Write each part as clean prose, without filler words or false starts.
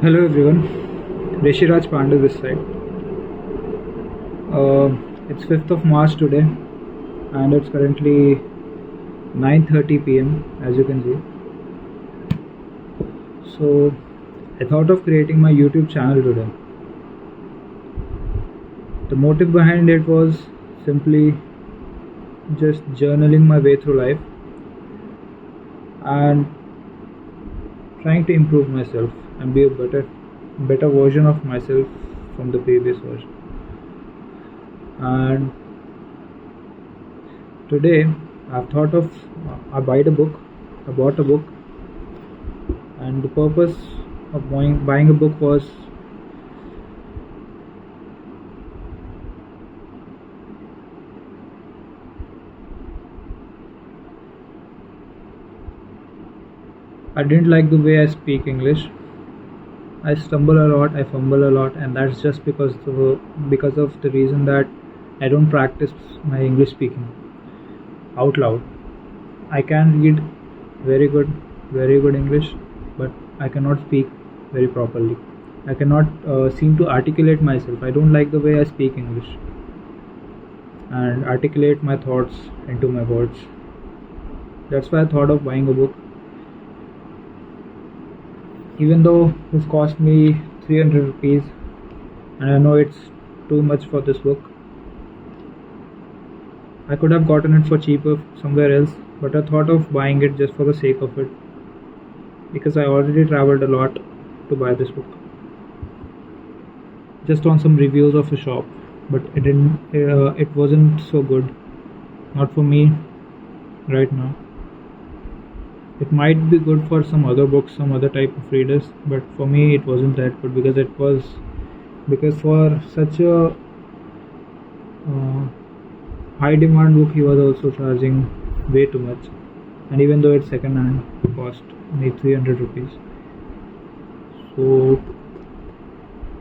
Hello everyone, Rishiraj Pandey this side. It's 5th of March today and it's currently 9:30 p.m. as you can see. So I thought of creating my YouTube channel today. The motive behind it was simply just journaling my way through life and trying to improve myself and be a better version of myself from the previous version. And today I've thought of I bought a book, and the purpose of buying a book was I didn't like the way I speak English. I stumble a lot, I fumble a lot, and that's just because of the reason that I don't practice my English speaking out loud. I can read very good English, but I cannot speak very properly. I cannot seem to articulate myself. I don't like the way I speak English and articulate my thoughts into my words. That's why I thought of buying a book. Even though this cost me 300 rupees, and I know it's too much for this book, I could have gotten it for cheaper somewhere else, but I thought of buying it just for the sake of it, because I already traveled a lot to buy this book. Just on some reviews of a shop, but it wasn't so good. Not for me right now. It might be good for some other books, some other type of readers, but for me it wasn't that good because for such a high demand book he was also charging way too much, and even though it's second hand, it cost me 300 rupees. So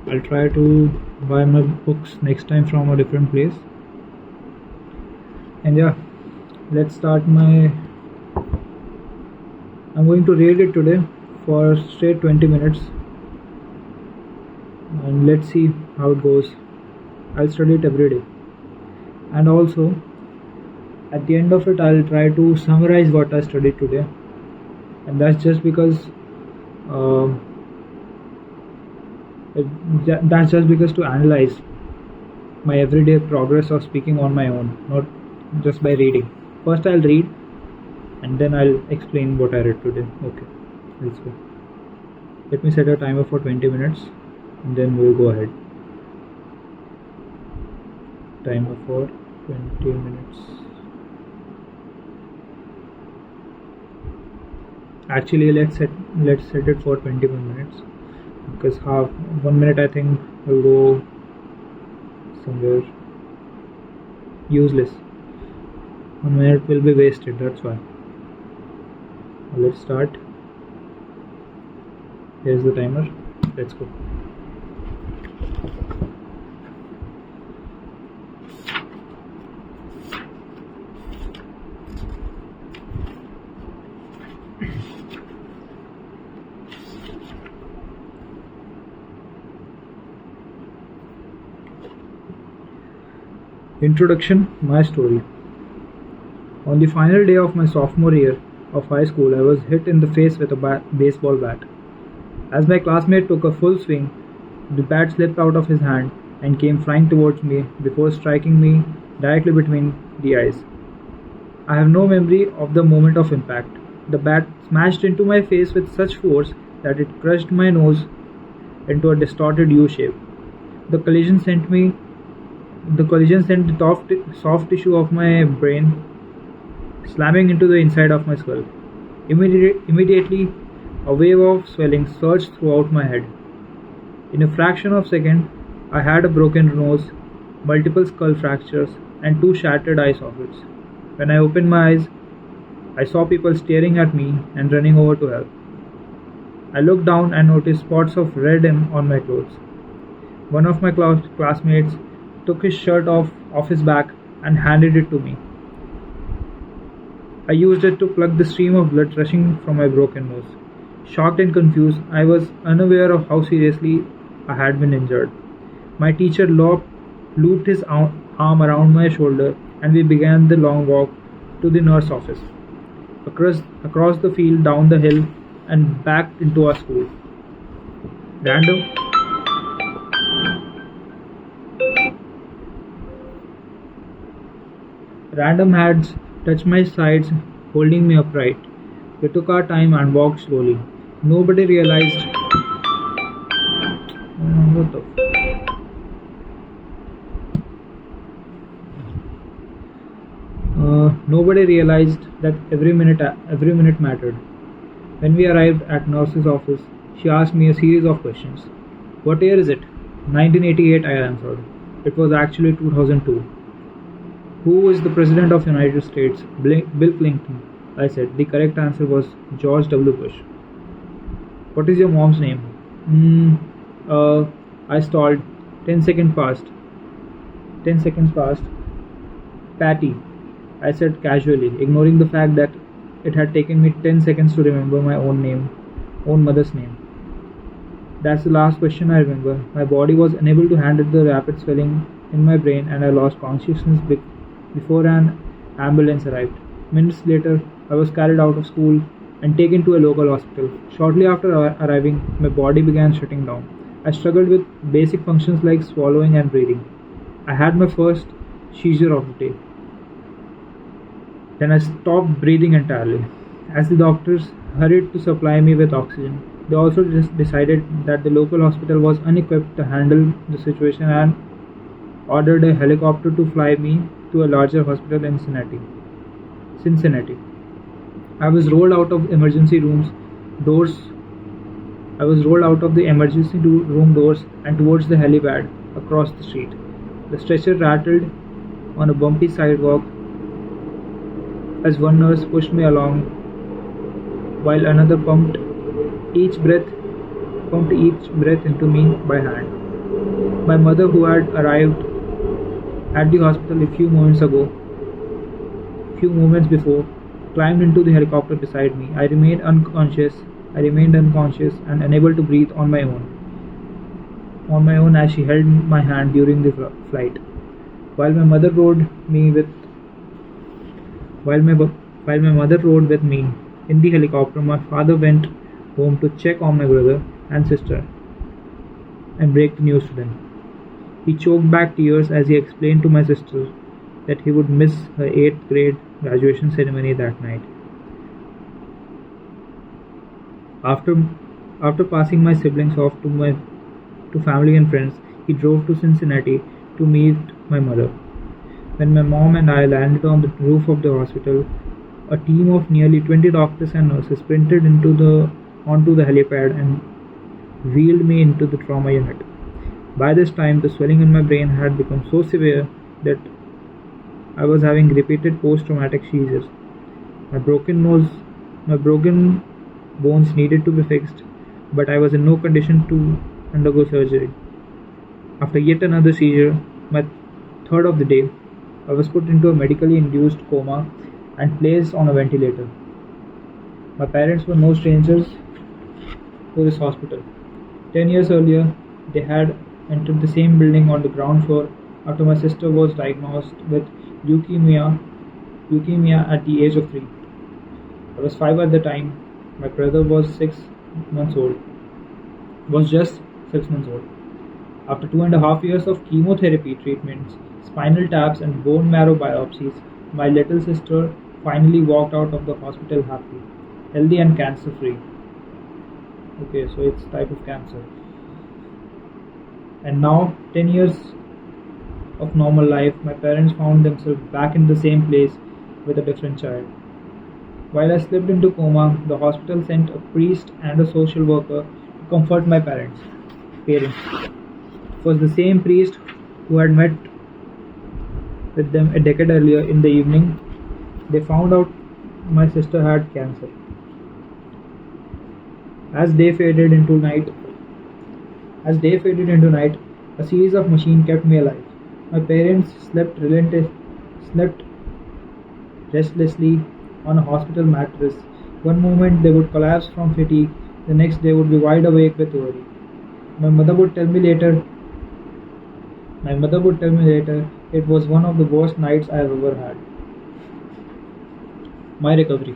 I'll try to buy my books next time from a different place. And yeah, let's start I'm going to read it today for straight 20 minutes, and let's see how it goes. I'll study it every day, and also at the end of it I'll try to summarize what I studied today, and that's just because to analyze my everyday progress of speaking on my own, not just by reading. First I'll read and then I'll explain what I read today. Okay, let's go. Let me set a timer for 20 minutes and then we'll go ahead. Timer for 20 minutes. Actually, let's set it for 21 minutes, because 1 minute I think will go somewhere useless. 1 minute will be wasted, that's why. Let's start. Here's the timer. Let's go. Introduction, my story. On the final day of my sophomore year of high school, I was hit in the face with a baseball bat. As my classmate took a full swing, the bat slipped out of his hand and came flying towards me before striking me directly between the eyes. I have no memory of the moment of impact. The bat smashed into my face with such force that it crushed my nose into a distorted U shape. The collision sent the soft tissue of my brain slamming into the inside of my skull. Immediately, a wave of swelling surged throughout my head. In a fraction of a second, I had a broken nose, multiple skull fractures, and 2 shattered eye sockets. When I opened my eyes, I saw people staring at me and running over to help. I looked down and noticed spots of red on my clothes. One of my classmates took his shirt off his back and handed it to me. I used it to plug the stream of blood rushing from my broken nose. Shocked and confused, I was unaware of how seriously I had been injured. My teacher looped his arm around my shoulder, and we began the long walk to the nurse office, across the field, down the hill, and back into our school. Random, random hands touched my sides, holding me upright. We took our time and walked slowly. Nobody realized. What the? Nobody realized that every minute mattered. When we arrived at nurse's office, she asked me a series of questions. What year is it? 1988, I answered. It was actually 2002. Who was the President of the United States? Bill Clinton, I said. The correct answer was George W. Bush. What is your mom's name? I stalled. 10 seconds passed. 10 seconds passed. Patty, I said casually, ignoring the fact that it had taken me 10 seconds to remember my own mother's name. That's the last question I remember. My body was unable to handle the rapid swelling in my brain, and I lost consciousness before an ambulance arrived. Minutes later, I was carried out of school and taken to a local hospital. Shortly after arriving, my body began shutting down. I struggled with basic functions like swallowing and breathing. I had my first seizure of the day. Then I stopped breathing entirely. As the doctors hurried to supply me with oxygen, they also decided that the local hospital was unequipped to handle the situation and ordered a helicopter to fly me to a larger hospital in Cincinnati. I was rolled out of emergency rooms doors. I was rolled out of the emergency room doors and towards the helipad across the street. The stretcher rattled on a bumpy sidewalk as one nurse pushed me along while another pumped each breath into me by hand. My mother, who had arrived at the hospital a few moments before, climbed into the helicopter beside me. I remained unconscious and unable to breathe on my own as she held my hand during the flight. While my mother rode with me in the helicopter, my father went home to check on my brother and sister and break the news to them. He choked back tears as he explained to my sister that he would miss her 8th grade graduation ceremony that night. After passing my siblings off to family and friends, he drove to Cincinnati to meet my mother. When my mom and I landed on the roof of the hospital, a team of nearly 20 doctors and nurses sprinted onto the helipad and wheeled me into the trauma unit. By this time, the swelling in my brain had become so severe that I was having repeated post-traumatic seizures. My broken bones needed to be fixed, but I was in no condition to undergo surgery. After yet another seizure, my third of the day, I was put into a medically induced coma and placed on a ventilator. My parents were no strangers to this hospital. 10 years earlier, they had entered the same building on the ground floor after my sister was diagnosed with leukemia at the age of 3. I was 5 at the time. My brother was just 6 months old. After 2.5 years of chemotherapy treatments, spinal taps, and bone marrow biopsies, my little sister finally walked out of the hospital happy, healthy, and cancer-free. Okay, so it's type of cancer. And now, 10 years of normal life, my parents found themselves back in the same place with a different child. While I slipped into coma, the hospital sent a priest and a social worker to comfort my parents. It was the same priest who had met with them a decade earlier. In the evening, they found out my sister had cancer. As day faded into night, a series of machines kept me alive. My parents slept restlessly on a hospital mattress. One moment they would collapse from fatigue, The next day would be wide awake with worry. My mother would tell me later it was one of the worst nights I have ever had. My recovery.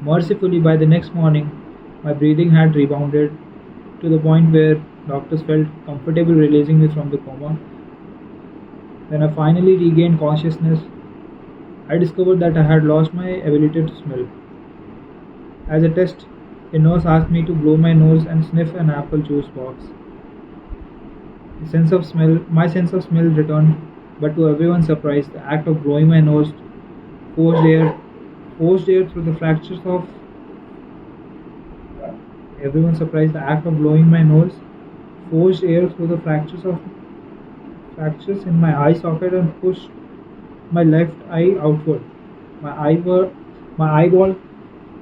Mercifully, by the next morning, my breathing had rebounded to the point where doctors felt comfortable releasing me from the coma. When I finally regained consciousness, I discovered that I had lost my ability to smell. As a test, a nurse asked me to blow my nose and sniff an apple juice box. My sense of smell returned, but to everyone's surprise, the act of blowing my nose forced air through the fractures of everyone surprised the act of blowing my nose forced air through the fractures in my eye socket and pushed my left eye outward. My eyeball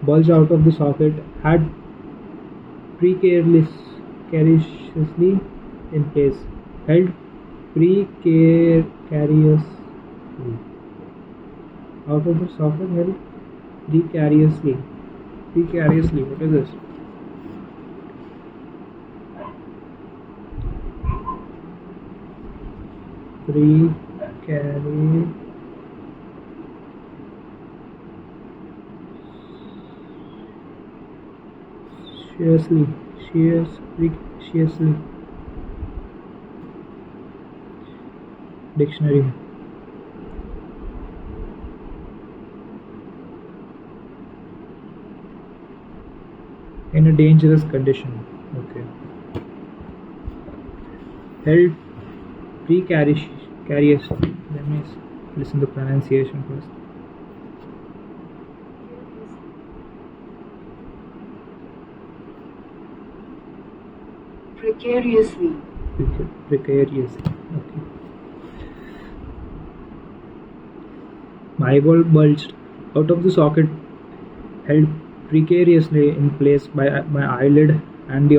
bulged out of the socket, had precariously in place, held precariously out of the socket, held precariously. Precariously, what is this? Preciously. Dictionary. In a dangerous condition. Okay. Held precarious. Let me listen to the pronunciation first. Precariously. Precariously. Okay. My eyeball bulged out of the socket, held precariously in place by my eyelid and the